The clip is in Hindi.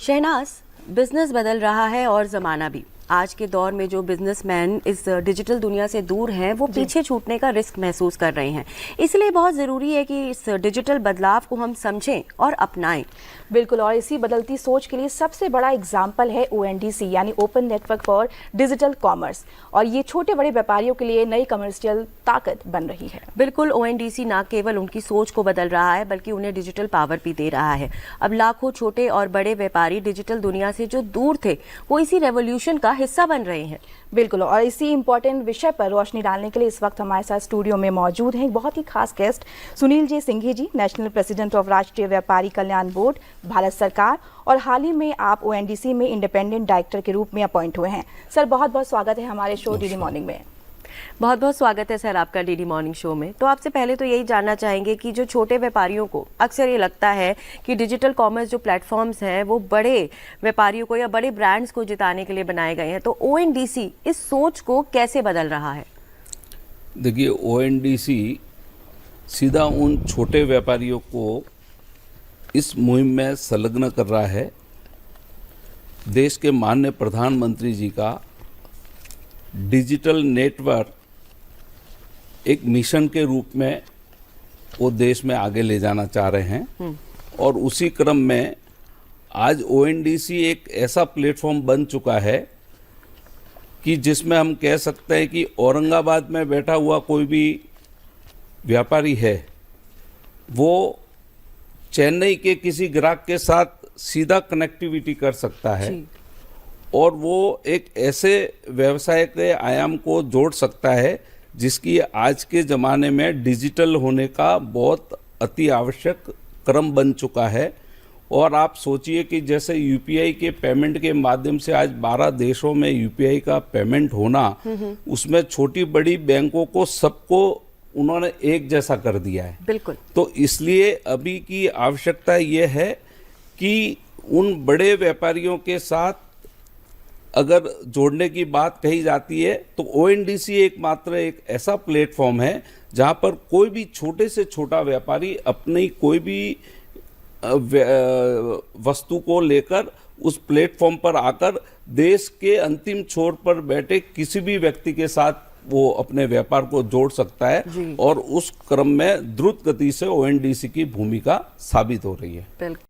शहनाज, बिजनेस बदल रहा है और ज़माना भी। आज के दौर में जो बिजनेसमैन इस डिजिटल दुनिया से दूर हैं वो पीछे छूटने का रिस्क महसूस कर रहे हैं। इसलिए बहुत ज़रूरी है कि इस डिजिटल बदलाव को हम समझें और अपनाएं। बिल्कुल, और इसी बदलती सोच के लिए सबसे बड़ा एग्जाम्पल है ONDC यानी open network for digital commerce, और ये छोटे बड़े व्यापारियों के लिए नई कमर्शियल ताकत बन रही है। बिल्कुल, ONDC न केवल उनकी सोच को बदल रहा है बल्कि उन्हें डिजिटल पावर भी दे रहा है। अब लाखों छोटे और बड़े व्यापारी डिजिटल दुनिया से जो दूर थे वो इसी रेवोल्यूशन का हिस्सा बन रहे हैं। बिल्कुल, और इसी इम्पोर्टेंट विषय पर रोशनी डालने के लिए इस वक्त हमारे साथ स्टूडियो में मौजूद हैं एक बहुत ही खास guest, Sunil ji Singhi ji, national president of Rashtriya Vyapari Kalyan board, Bharat सरकार, और हाल ही में आप ONDC में इंडिपेंडेंट डायरेक्टर के रूप में अपॉइंट हुए हैं। सर, बहुत बहुत स्वागत है हमारे शो डीडी मॉर्निंग में। बहुत बहुत स्वागत है सर आपका डीडी मॉर्निंग शो में। तो आपसे पहले तो यही जानना चाहेंगे कि जो छोटे व्यापारियों को अक्सर ये लगता है कि डिजिटल कॉमर्स जो प्लेटफॉर्म्स हैं वो बड़े व्यापारियों को या बड़े ब्रांड्स को जिताने के लिए बनाए गए हैं, तो ONDC इस सोच को कैसे बदल रहा है? देखिए, ONDC सीधा उन छोटे व्यापारियों को इस मुहिम में संलग्न कर रहा है। देश के माननीय प्रधानमंत्री जी का डिजिटल नेटवर्क एक मिशन के रूप में वो देश में आगे ले जाना चाह रहे हैं, और उसी क्रम में आज ONDC एक ऐसा प्लेटफॉर्म बन चुका है कि जिसमें हम कह सकते हैं कि औरंगाबाद में बैठा हुआ कोई भी व्यापारी है वो चेन्नई के किसी ग्राहक के साथ सीधा कनेक्टिविटी कर सकता है, और वो एक ऐसे व्यवसाय के आयाम को जोड़ सकता है जिसकी आज के ज़माने में डिजिटल होने का बहुत अति आवश्यक क्रम बन चुका है। और आप सोचिए कि जैसे UPI के पेमेंट के माध्यम से आज 12 देशों में UPI का पेमेंट होना, उसमें छोटी बड़ी बैंकों को सबको उन्होंने एक जैसा कर दिया है। बिल्कुल। तो इसलिए अभी की आवश्यकता ये है कि उन बड़े व्यापारियों के साथ अगर जोड़ने की बात कही जाती है तो ONDC एकमात्र एक ऐसा प्लेटफॉर्म है जहां पर कोई भी छोटे से छोटा व्यापारी अपनी कोई भी वस्तु को लेकर उस प्लेटफॉर्म पर आकर देश के अंतिम छोर पर बैठे किसी भी व्यक्ति के साथ वो अपने व्यापार को जोड़ सकता है, और उस क्रम में द्रुत गति से ONDC की भूमिका साबित हो रही है। बिल्कुल।